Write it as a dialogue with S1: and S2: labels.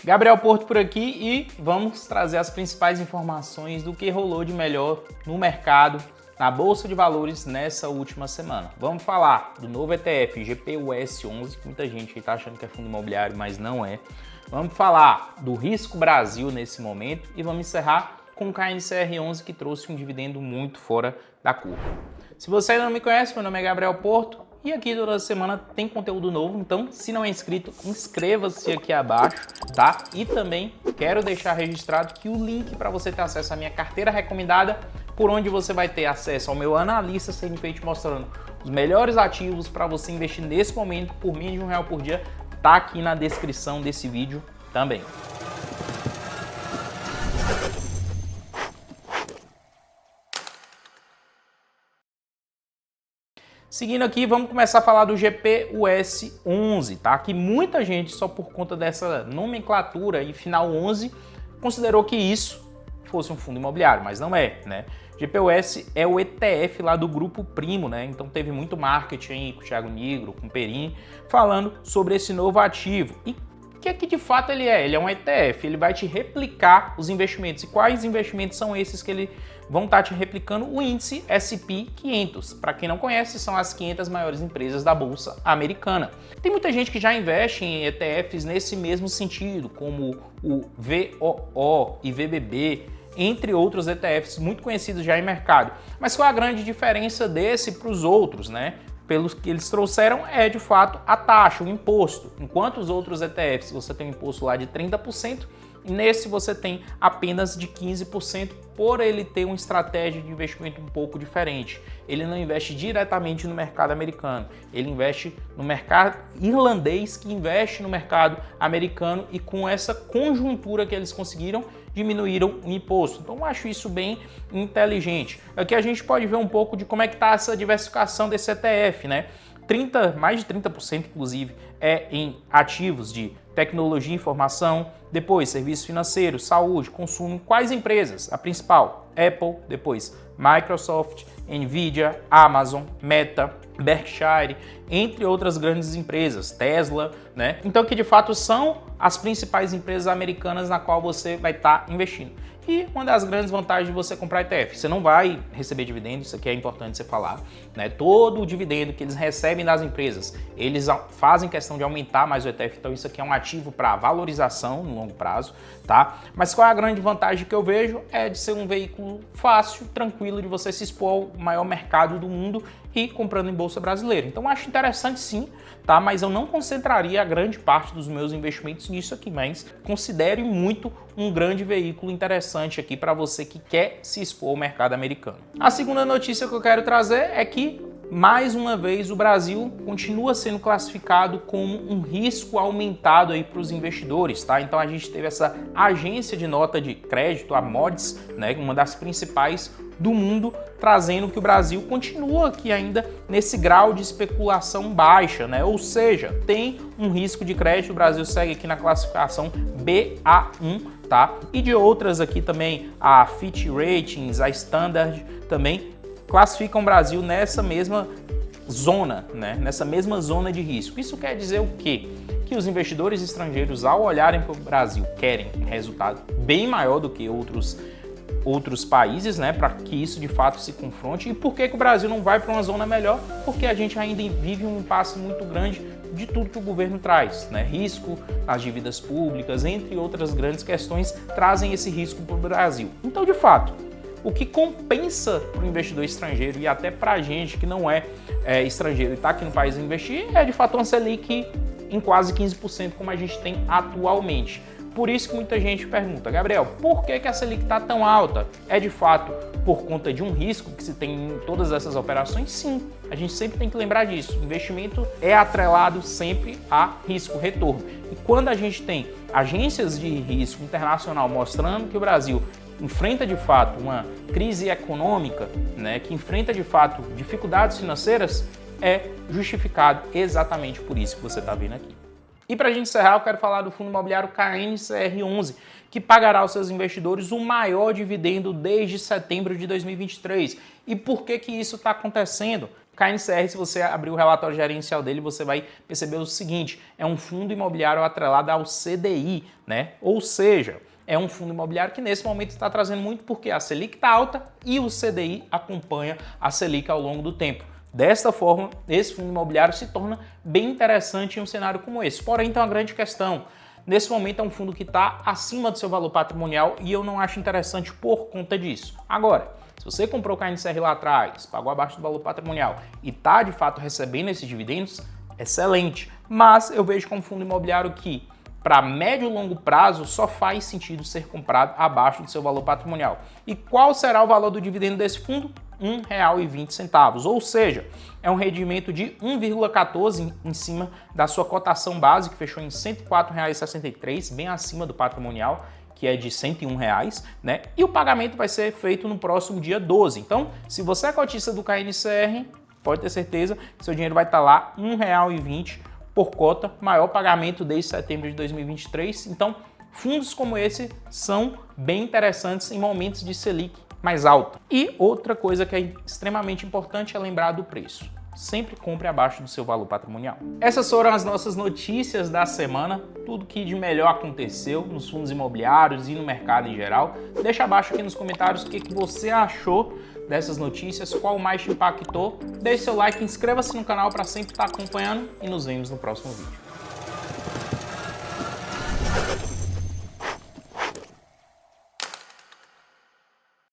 S1: Gabriel Porto por aqui e vamos trazer as principais informações do que rolou de melhor no mercado, na Bolsa de Valores nessa última semana. Vamos falar do novo ETF GPUS11, que muita gente está achando que é fundo imobiliário, mas não é. Vamos falar do Risco Brasil nesse momento e vamos encerrar com o KNCR11, que trouxe um dividendo muito fora da curva. Se você ainda não me conhece, meu nome é Gabriel Porto e aqui toda semana tem conteúdo novo, então se não é inscrito, inscreva-se aqui abaixo, tá? E também quero deixar registrado que o link para você ter acesso à minha carteira recomendada, por onde você vai ter acesso ao meu analista CNPJ mostrando os melhores ativos para você investir nesse momento por menos de R$1 por dia, tá aqui na descrição desse vídeo também. Seguindo aqui, vamos começar a falar do GPUS11, tá? Que muita gente, só por conta dessa nomenclatura e final 11, considerou que isso fosse um fundo imobiliário, mas não é, né? GPUS é o ETF lá do Grupo Primo, né? Então teve muito marketing aí com o Thiago Nigro, com o Perin, falando sobre esse novo ativo. E o que é que de fato ele é? Ele é um ETF, ele vai te replicar os investimentos. E quais investimentos são esses que ele vão estar te replicando? O índice S&P 500. Para quem não conhece, são as 500 maiores empresas da Bolsa Americana. Tem muita gente que já investe em ETFs nesse mesmo sentido, como o VOO e VBB, entre outros ETFs muito conhecidos já em mercado. Mas qual a grande diferença desse para os outros, né? Pelos que eles trouxeram é de fato a taxa, o imposto. Enquanto os outros ETFs você tem um imposto lá de 30%, nesse você tem apenas de 15%, por ele ter uma estratégia de investimento um pouco diferente. Ele não investe diretamente no mercado americano, ele investe no mercado irlandês, que investe no mercado americano, e com essa conjuntura que eles conseguiram, diminuíram o imposto. Então eu acho isso bem inteligente. Aqui a gente pode ver um pouco de como é que está essa diversificação desse ETF, né? Mais de 30% inclusive é em ativos de tecnologia e informação, depois serviços financeiros, saúde, consumo. Quais empresas? A principal, Apple, depois Microsoft, Nvidia, Amazon, Meta, Berkshire, entre outras grandes empresas, Tesla, né? Então que de fato são as principais empresas americanas na qual você vai estar investindo. E uma das grandes vantagens de você comprar ETF, você não vai receber dividendo, isso aqui é importante você falar, né? Todo o dividendo que eles recebem das empresas, eles fazem questão de aumentar mais o ETF, então isso aqui é um ativo para valorização no longo prazo, tá? Mas qual é a grande vantagem que eu vejo? É de ser um veículo fácil, tranquilo, de você se expor ao maior mercado do mundo e comprando em bolsa brasileira. Então acho interessante sim, tá? Mas eu não concentraria a grande parte dos meus investimentos nisso aqui, mas considere muito um grande veículo interessante aqui para você que quer se expor ao mercado americano. A segunda notícia que eu quero trazer é que, mais uma vez, o Brasil continua sendo classificado como um risco aumentado aí para os investidores, tá? Então a gente teve essa agência de nota de crédito, a Moody's, né, uma das principais do mundo, trazendo que o Brasil continua aqui ainda nesse grau de especulação baixa, né? Ou seja, tem um risco de crédito, o Brasil segue aqui na classificação Ba1, tá? E de outras aqui também, a Fitch Ratings, a Standard também classificam o Brasil nessa mesma zona, né? Nessa mesma zona de risco. Isso quer dizer o quê? Que os investidores estrangeiros, ao olharem para o Brasil, querem um resultado bem maior do que outros países, né, para que isso de fato se confronte. E por que o Brasil não vai para uma zona melhor? Porque a gente ainda vive um impasse muito grande de tudo que o governo traz, né? Risco, as dívidas públicas, entre outras grandes questões, trazem esse risco para o Brasil. Então, de fato, o que compensa para o investidor estrangeiro e até para a gente que não é estrangeiro e está aqui no país investir é de fato uma Selic em quase 15%, como a gente tem atualmente. Por isso que muita gente pergunta, Gabriel, por que a Selic está tão alta? É de fato por conta de um risco que se tem em todas essas operações? Sim, a gente sempre tem que lembrar disso. O investimento é atrelado sempre a risco-retorno. E quando a gente tem agências de risco internacional mostrando que o Brasil enfrenta de fato uma crise econômica, né, que enfrenta de fato dificuldades financeiras, é justificado exatamente por isso que você está vendo aqui. E para a gente encerrar, eu quero falar do fundo imobiliário KNCR11, que pagará aos seus investidores o maior dividendo desde setembro de 2023. E por que que isso está acontecendo? O KNCR, se você abrir o relatório gerencial dele, você vai perceber o seguinte: é um fundo imobiliário atrelado ao CDI, né? Ou seja, é um fundo imobiliário que nesse momento está trazendo muito porque a Selic está alta e o CDI acompanha a Selic ao longo do tempo. Desta forma, esse fundo imobiliário se torna bem interessante em um cenário como esse. Porém, tem uma grande questão. Nesse momento é um fundo que está acima do seu valor patrimonial e eu não acho interessante por conta disso. Agora, se você comprou o KNCR lá atrás, pagou abaixo do valor patrimonial e está de fato recebendo esses dividendos, excelente. Mas eu vejo como fundo imobiliário que, para médio e longo prazo, só faz sentido ser comprado abaixo do seu valor patrimonial. E qual será o valor do dividendo desse fundo? R$ 1,20, ou seja, é um rendimento de 1,14 em cima da sua cotação base, que fechou em R$ 104,63, bem acima do patrimonial, que é de R$ 101, né? E o pagamento vai ser feito no próximo dia 12. Então, se você é cotista do KNCR, pode ter certeza que seu dinheiro vai estar lá R$ 1,20 por cota, maior pagamento desde setembro de 2023. Então, fundos como esse são bem interessantes em momentos de Selic mais alta. E outra coisa que é extremamente importante é lembrar do preço. Sempre compre abaixo do seu valor patrimonial. Essas foram as nossas notícias da semana, tudo que de melhor aconteceu nos fundos imobiliários e no mercado em geral. Deixa abaixo aqui nos comentários o que você achou dessas notícias, qual mais te impactou. Deixe seu like, inscreva-se no canal para sempre estar acompanhando e nos vemos no próximo vídeo.